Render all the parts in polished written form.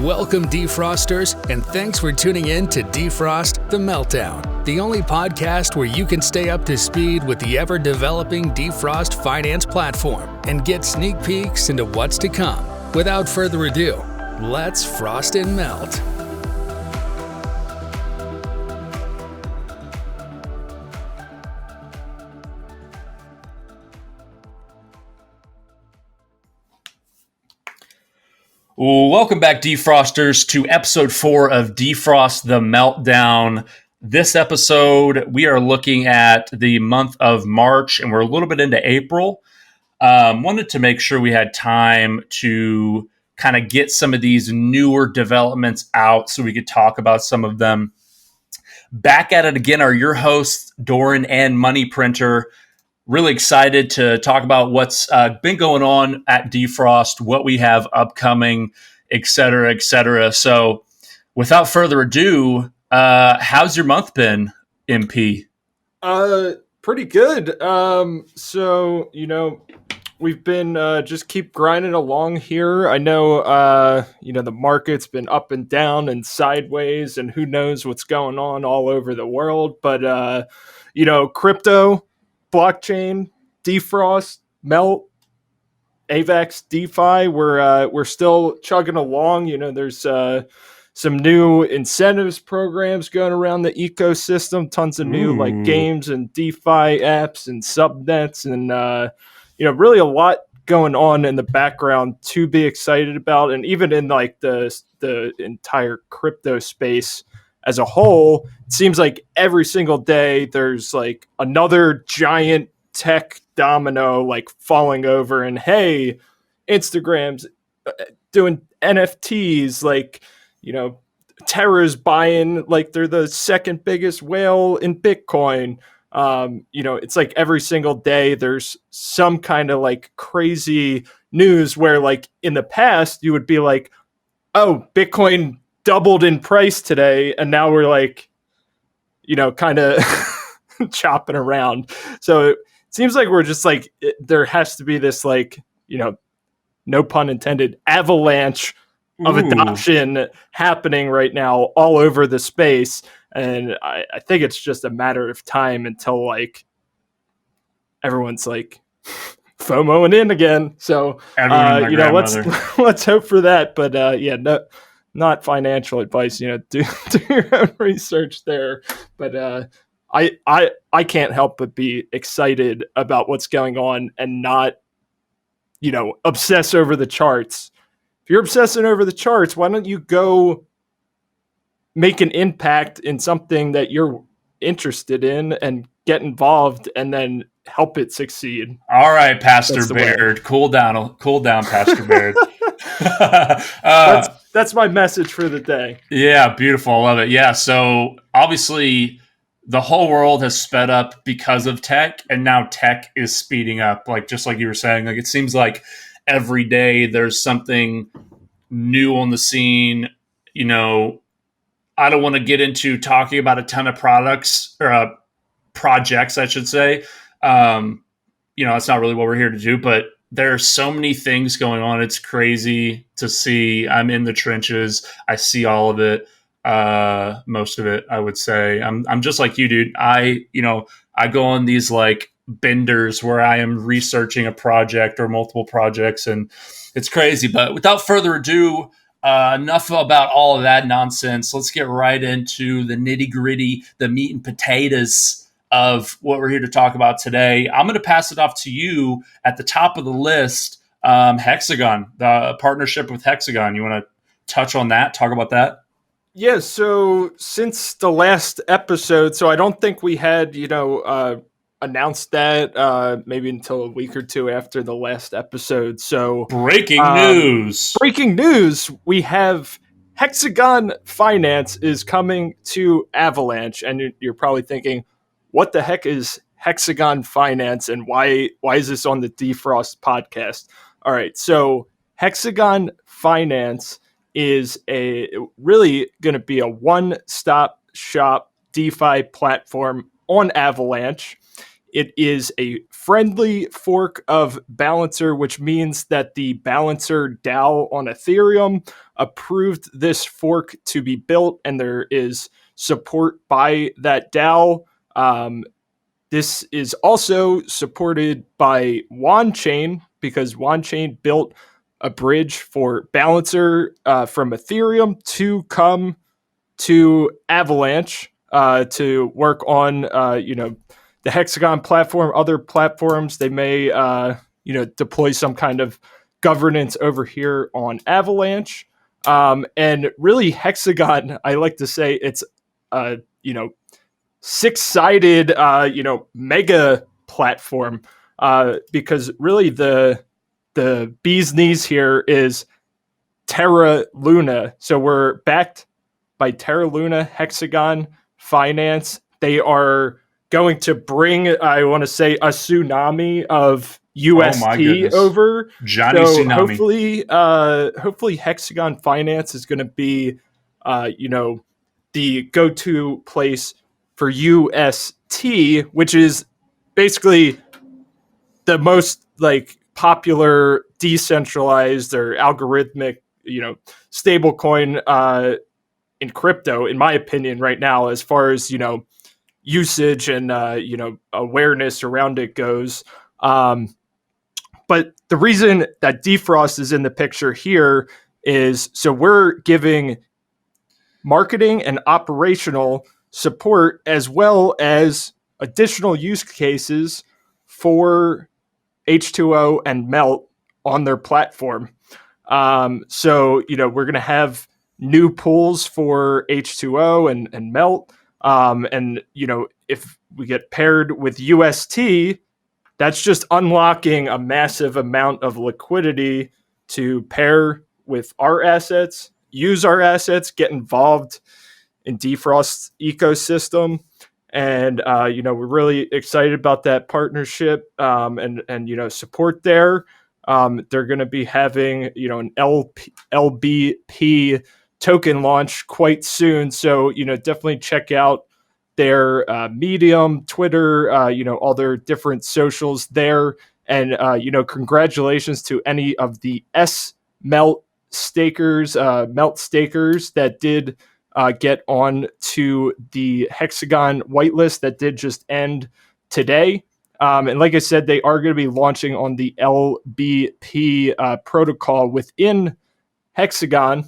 Welcome, DeFrosters, and thanks for tuning in to DeFrost the Meltdown, the only podcast where you can stay up to speed with the ever-developing DeFrost Finance platform and get sneak peeks into what's to come. Without further ado, let's frost and melt. Welcome back, DeFrosters, to episode 4 of DeFrost the Meltdown. This episode, we are looking at the month of March, and we're a little bit into April. Wanted to make sure we had time to kind of get some of these newer developments out so we could talk about some of them. Back at it again are your hosts, Doran and Money Printer. Really excited to talk about what's been going on at DeFrost, what we have upcoming, et cetera, et cetera. So without further ado, how's your month been, MP? Pretty good. We've been just keep grinding along here. I know, the market's been up and down and sideways, and who knows what's going on all over the world. But, crypto, blockchain, DeFrost, Melt, AVAX, DeFi, we're still chugging along. There's some new incentives programs going around the ecosystem, tons of new like games and DeFi apps and subnets, and really a lot going on in the background to be excited about. And even in like the entire crypto space as a whole, it seems like every single day there's like another giant tech domino like falling over, and hey, Instagram's doing NFTs, like, Terra's buying, like they're the second biggest whale in Bitcoin. It's like every single day there's some kind of like crazy news where like in the past you would be like, oh, Bitcoin doubled in price today, and now we're like, kind of chopping around. So it seems like we're just like, there has to be this like, no pun intended, avalanche of adoption happening right now all over the space. And I think it's just a matter of time until like everyone's like FOMOing in again. So let's hope for that. But no, not financial advice. Do your own research there. But I can't help but be excited about what's going on and not obsess over the charts. If you're obsessing over the charts, why don't you go make an impact in something that you're interested in and get involved and then help it succeed? All right, Pastor Baird. Cool down, Pastor Baird. That's my message for the day. Yeah, beautiful. I love it. Yeah, so obviously the whole world has sped up because of tech, and now tech is speeding up. Like, just like you were saying, like it seems like every day there's something new on the scene. I don't want to get into talking about a ton of products or projects, I should say. That's not really what we're here to do, but there are so many things going on. It's crazy to see. I'm in the trenches. I see all of it. Most of it, I would say. I'm just like you, dude. I go on these like benders where I am researching a project or multiple projects, and it's crazy. But without further ado, enough about all of that nonsense. Let's get right into the nitty gritty, the meat and potatoes of what we're here to talk about today. I'm going to pass it off to you at the top of the list. Hexagon, the partnership with Hexagon. You want to touch on that? Talk about that? Yeah. So since the last episode, so I don't think we had, announced that maybe until a week or two after the last episode. So breaking news, we have Hexagon Finance is coming to Avalanche. And you're probably thinking, what the heck is Hexagon Finance and why is this on the DeFrost podcast? All right. So Hexagon Finance is really going to be a one-stop shop DeFi platform on Avalanche. It is a friendly fork of Balancer, which means that the Balancer DAO on Ethereum approved this fork to be built, and there is support by that DAO. This is also supported by WanChain, because WanChain built a bridge for Balancer from Ethereum to come to Avalanche to work on, the Hexagon platform, other platforms. They may, deploy some kind of governance over here on Avalanche. And really, Hexagon, I like to say it's, six-sided, mega platform, because really the bee's knees here is Terra Luna. So we're backed by Terra Luna, Hexagon Finance. They are going to bring, I want to say, a tsunami of UST over. Johnny so Tsunami. Hopefully Hexagon Finance is going to be, the go-to place for UST, which is basically the most popular decentralized or algorithmic, stable coin in crypto, in my opinion, right now, as far as, usage and, awareness around it goes. But the reason that DeFrost is in the picture here is so we're giving marketing and operational support, as well as additional use cases for H2O and Melt on their platform. So, we're going to have new pools for H2O and Melt. And, if we get paired with UST, that's just unlocking a massive amount of liquidity to pair with our assets, use our assets, get involved in DeFrost's ecosystem. And, we're really excited about that partnership and support there. They're going to be having, an LBP token launch quite soon. So, definitely check out their Medium, Twitter, all their different socials there. And, congratulations to any of the Melt stakers that did get on to the Hexagon whitelist that did just end today. And like I said, they are going to be launching on the LBP protocol within Hexagon,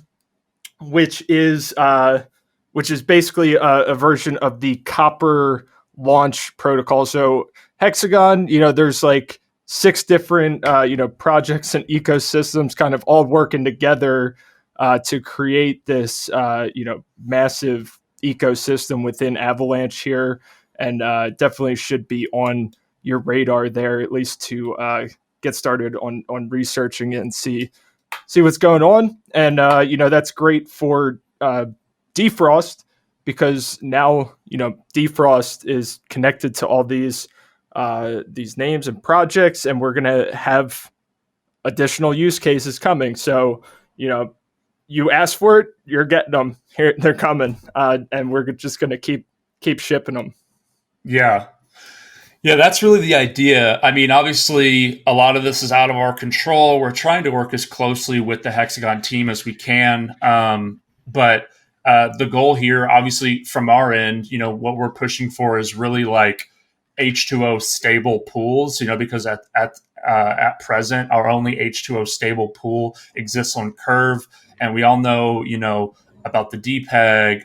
which is basically a version of the Copper launch protocol. So Hexagon, there's 6 different projects and ecosystems kind of all working together to create this massive ecosystem within Avalanche here, and definitely should be on your radar there, at least to get started on researching it and see what's going on. And that's great for DeFrost, because now DeFrost is connected to all these names and projects, and we're gonna have additional use cases coming. So you ask for it, you're getting them. Here they're coming, and we're just gonna keep shipping them. Yeah, that's really the idea. I mean, obviously, a lot of this is out of our control. We're trying to work as closely with the Hexagon team as we can, but the goal here, obviously, from our end, what we're pushing for is really H2O stable pools, because at present, our only H2O stable pool exists on Curve. And we all know, about the DPEG,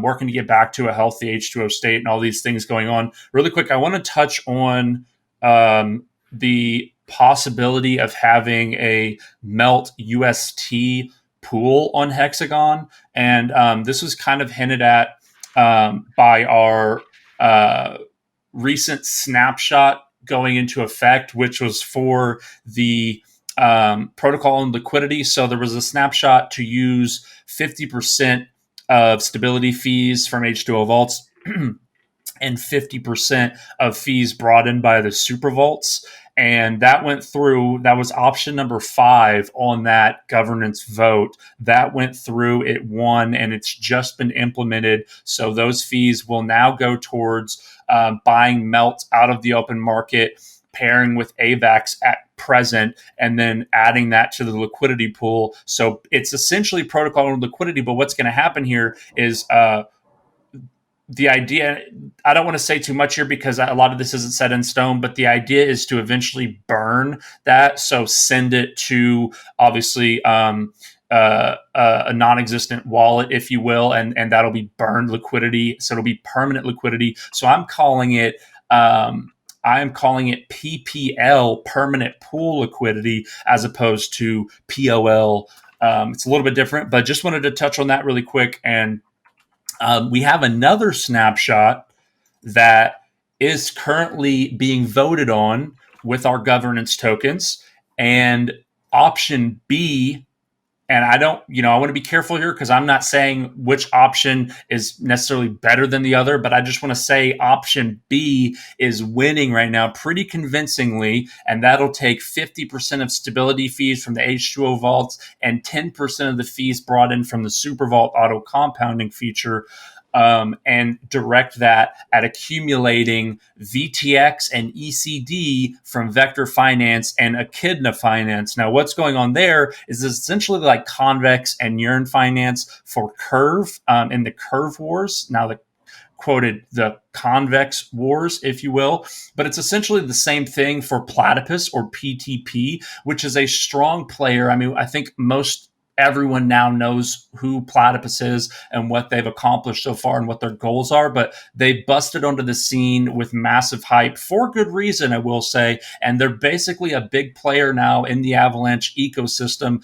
working to get back to a healthy H2O state and all these things going on. Really quick, I want to touch on the possibility of having a Melt UST pool on Hexagon. And this was kind of hinted at by our recent snapshot going into effect, which was for the protocol and liquidity. So there was a snapshot to use 50% of stability fees from H2O vaults and 50% of fees brought in by the super vaults. and that went through. That was option number 5 on that governance vote. That went through, it won, and it's just been implemented. So those fees will now go towards buying Melt out of the open market, pairing with AVAX at present, and then adding that to the liquidity pool. So it's essentially protocol and liquidity. But what's going to happen here is the idea, I don't want to say too much here because a lot of this isn't set in stone, but the idea is to eventually burn that. So send it to, obviously, a non-existent wallet, if you will, and that'll be burned liquidity. So it'll be permanent liquidity. So I'm calling it PPL, permanent pool liquidity, as opposed to POL. It's a little bit different, but just wanted to touch on that really quick. And we have another snapshot that is currently being voted on with our governance tokens, and option B. And I want to be careful here because I'm not saying which option is necessarily better than the other, but I just want to say option B is winning right now pretty convincingly, and that'll take 50% of stability fees from the H2O vaults and 10% of the fees brought in from the Super Vault auto compounding feature. And direct that at accumulating VTX and ECD from Vector Finance and Echidna Finance. Now, what's going on there is essentially like Convex and Yearn Finance for Curve in the Curve Wars. Now, the Convex Wars, if you will, but it's essentially the same thing for Platypus or PTP, which is a strong player. I mean, I think everyone now knows who Platypus is and what they've accomplished so far and what their goals are, but they busted onto the scene with massive hype for good reason, I will say. And they're basically a big player now in the Avalanche ecosystem,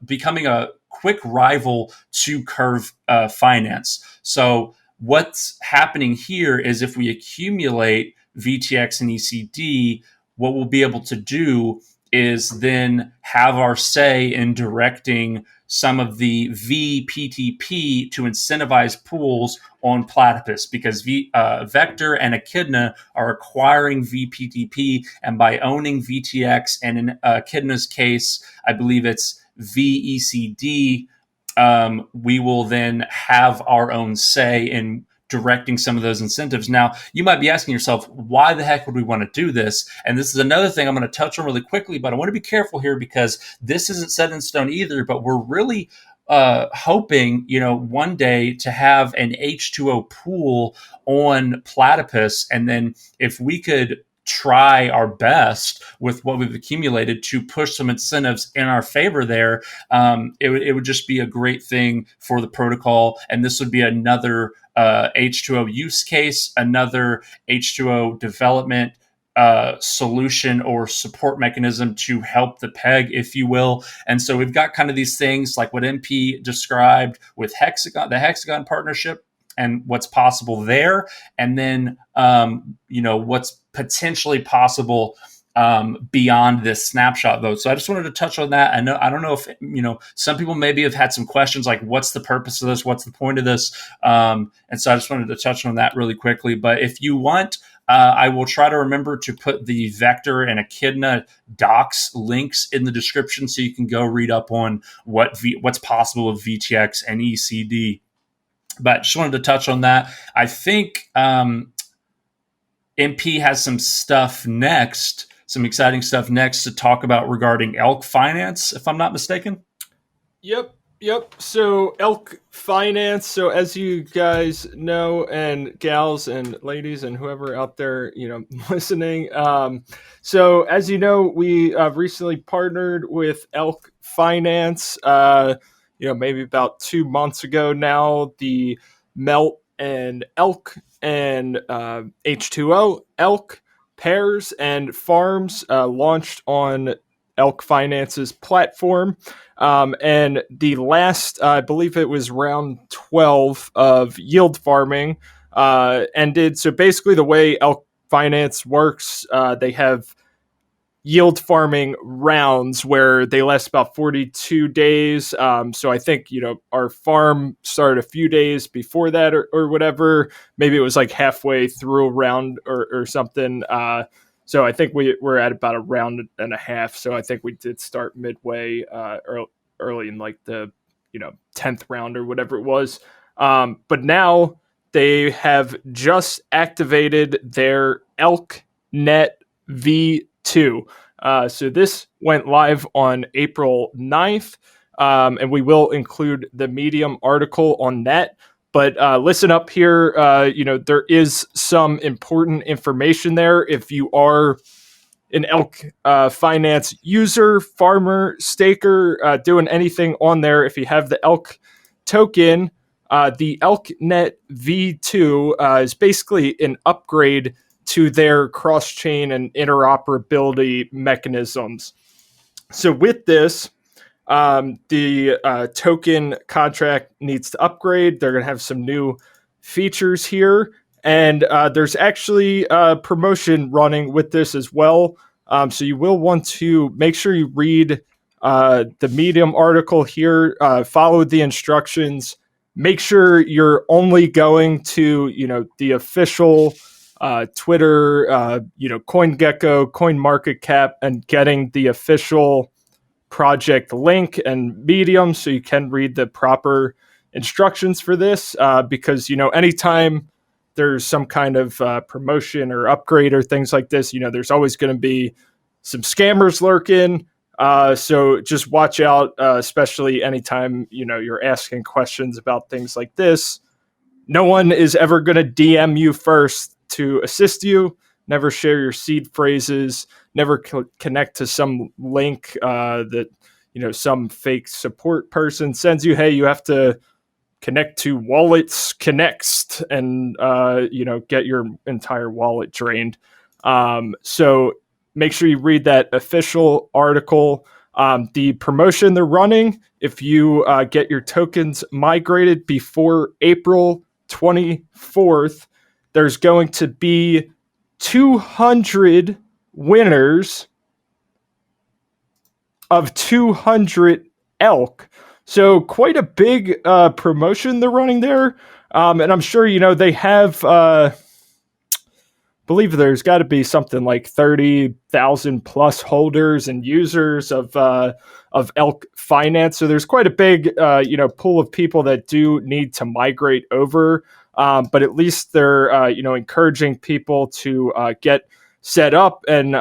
becoming a quick rival to Curve Finance. So what's happening here is if we accumulate VTX and ECD, what we'll be able to do is then have our say in directing some of the VPTP to incentivize pools on Platypus, because Vector and Echidna are acquiring VPTP, and by owning VTX, and in Echidna's case, I believe it's VECD, we will then have our own say in directing some of those incentives. Now, you might be asking yourself, why the heck would we want to do this? And this is another thing I'm going to touch on really quickly, but I want to be careful here because this isn't set in stone either, but we're really hoping, one day to have an H2O pool on Platypus. And then if we could try our best with what we've accumulated to push some incentives in our favor there, it would just be a great thing for the protocol. And this would be another H2O use case, another H2O development solution or support mechanism to help the peg, if you will. And so we've got kind of these things like what MP described with Hexagon, the Hexagon partnership, and what's possible there, and then what's potentially possible beyond this snapshot vote. So I just wanted to touch on that. I don't know if some people maybe have had some questions like, what's the purpose of this? What's the point of this? And so I just wanted to touch on that really quickly. But if you want, I will try to remember to put the Vector and Echidna docs links in the description so you can go read up on what's possible with VTX and ECD. But just wanted to touch on that. I think MP has some exciting stuff next to talk about regarding Elk Finance, if I'm not mistaken. Yep. So Elk Finance. So as you guys know, and gals and ladies and whoever out there, listening. So as you know, we recently partnered with Elk Finance. Maybe about 2 months ago now, the Melt and Elk and H2O Elk pairs and farms launched on Elk Finance's platform. And the last, I believe it was round 12 of yield farming ended. So basically the way Elk Finance works, they have yield farming rounds where they last about 42 days. So I think, our farm started a few days before that or whatever. Maybe it was like halfway through a round or something. So I think we're at about a round and a half. So I think we did start midway early in like the 10th round or whatever it was. But now they have just activated their Elk Net V2. So this went live on April 9th, and we will include the Medium article on that. But listen up here, there is some important information there. If you are an Elk Finance user, farmer, staker, doing anything on there, if you have the Elk token, the ElkNet V2 is basically an upgrade to their cross-chain and interoperability mechanisms. So with this, the token contract needs to upgrade. They're going to have some new features here. And there's actually a promotion running with this as well. So you will want to make sure you read the Medium article here, follow the instructions. Make sure you're only going to, the official Twitter, CoinGecko, CoinMarketCap, and getting the official project link and Medium so you can read the proper instructions for this. Because, anytime there's some kind of promotion or upgrade or things like this, there's always going to be some scammers lurking. So just watch out, especially anytime, you're asking questions about things like this. No one is ever going to DM you first to assist you. Never share your seed phrases. Never connect to some link that, some fake support person sends you. Hey, you have to connect to Wallets Connect and, get your entire wallet drained. So make sure you read that official article. The promotion they're running, if you get your tokens migrated before April 24th, there's going to be 200 winners of 200 elk. So quite a big promotion they're running there. And I'm sure, they have... believe there's got to be something like 30,000 plus holders and users of Elk Finance. So there's quite a big, pool of people that do need to migrate over. But at least they're, encouraging people to get set up and,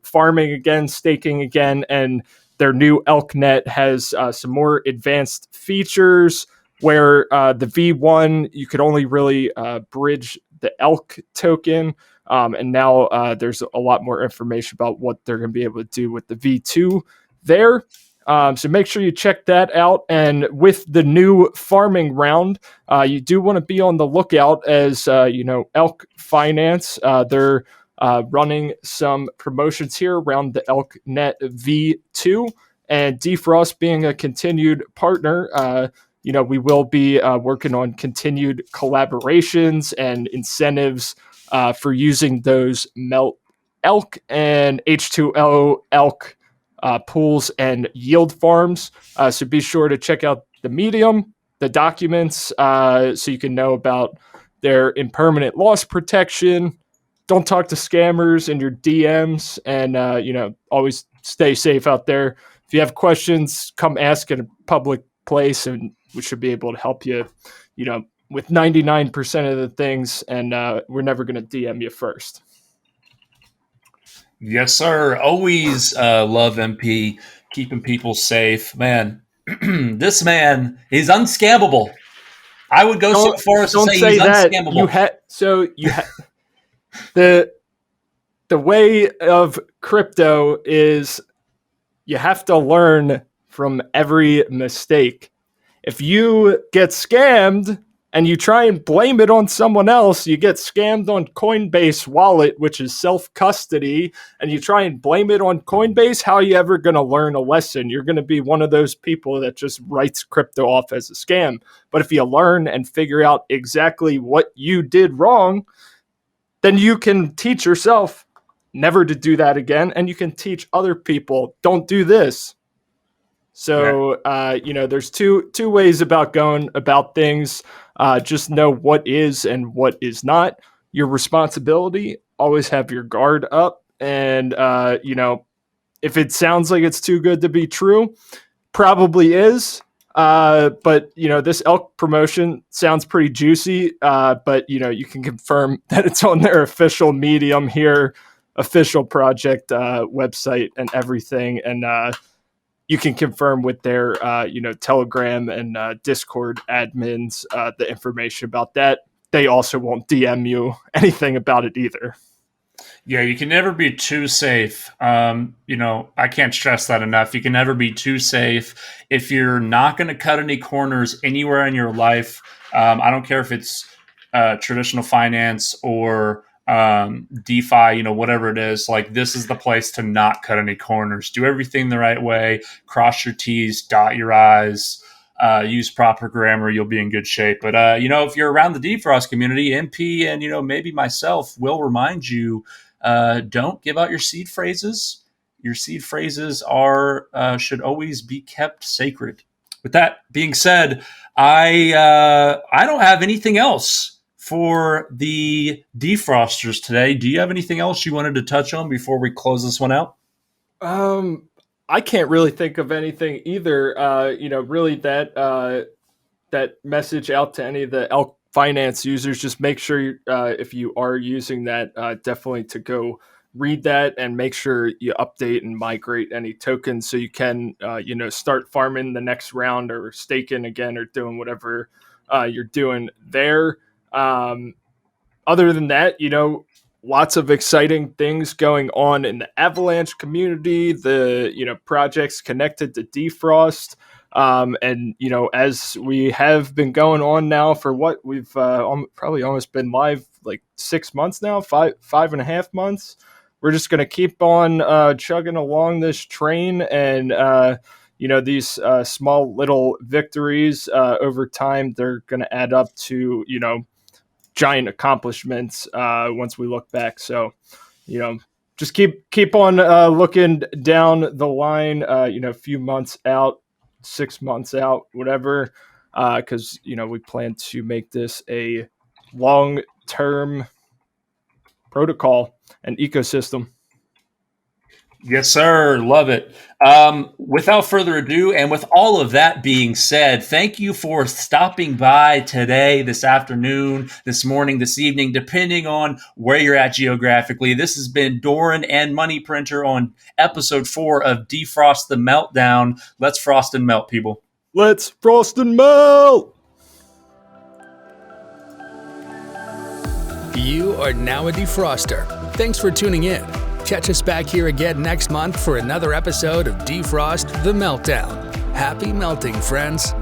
farming again, staking again. And their new ElkNet has some more advanced features where the V1, you could only really bridge the Elk token. And now there's a lot more information about what they're going to be able to do with the V2 there. So make sure you check that out. And with the new farming round, you do want to be on the lookout as, Elk Finance. They're running some promotions here around the ElkNet V2. And DeFrost being a continued partner, we will be working on continued collaborations and incentives for using those Melt Elk and H2O Elk pools and yield farms. So be sure to check out the Medium, the documents, so you can know about their impermanent loss protection. Don't talk to scammers in your DMs, and always stay safe out there. If you have questions, come ask in a public place, and we should be able to help you, with 99% of the things, and we're never going to DM you first. Yes, sir. Always love MP, keeping people safe. Man, this man is unscammable. I would go so far as to say he's unscammable. The way of crypto is you have to learn from every mistake. If you get scammed and you try and blame it on someone else, you get scammed on Coinbase wallet, which is self-custody, and you try and blame it on Coinbase, how are you ever going to learn a lesson? You're going to be one of those people that just writes crypto off as a scam. But if you learn and figure out exactly what you did wrong, then you can teach yourself never to do that again. And you can teach other people, don't do this. So, there's two ways about going about things. Just know what is and what is not your responsibility. Always have your guard up. And, if it sounds like it's too good to be true, probably is. But this Elk promotion sounds pretty juicy. But you can confirm that it's on their official Medium here, official project website and everything. And you can confirm with their Telegram and Discord admins the information about that. They also won't DM you anything about it either. Yeah, you can never be too safe. I can't stress that enough. You can never be too safe. If you're not going to cut any corners anywhere in your life, I don't care if it's traditional finance or DeFi, whatever it is, like this is the place to not cut any corners. Do everything the right way. Cross your T's, dot your I's. Use proper grammar, you'll be in good shape. But, if you're around the DeFrost community, MP and, maybe myself will remind you, don't give out your seed phrases. Your seed phrases should always be kept sacred. With that being said, I don't have anything else for the DeFrosters today. Do you have anything else you wanted to touch on before we close this one out? I can't really think of anything either. Really that message out to any of the Elk Finance users. Just make sure if you are using that, definitely to go read that and make sure you update and migrate any tokens so you can, start farming the next round or staking again or doing whatever you're doing there. Other than that, lots of exciting things going on in the Avalanche community, the, projects connected to DeFrost. And, as we have been going on now for what we've probably almost been live like 6 months now, 5.5 months. We're just going to keep on chugging along this train and, these small little victories over time, they're going to add up to, giant accomplishments once we look back. So, just keep on looking down the line, a few months out, 6 months out, whatever, because, we plan to make this a long-term protocol and ecosystem. Yes, sir. Love it. Without further ado, and with all of that being said, thank you for stopping by today, this afternoon, this morning, this evening, depending on where you're at geographically. This has been Doran and Money Printer on episode 4 of DeFrost the Meltdown. Let's frost and melt, people. Let's frost and melt! You are now a defroster. Thanks for tuning in. Catch us back here again next month for another episode of DeFrost the Meltdown. Happy melting, friends.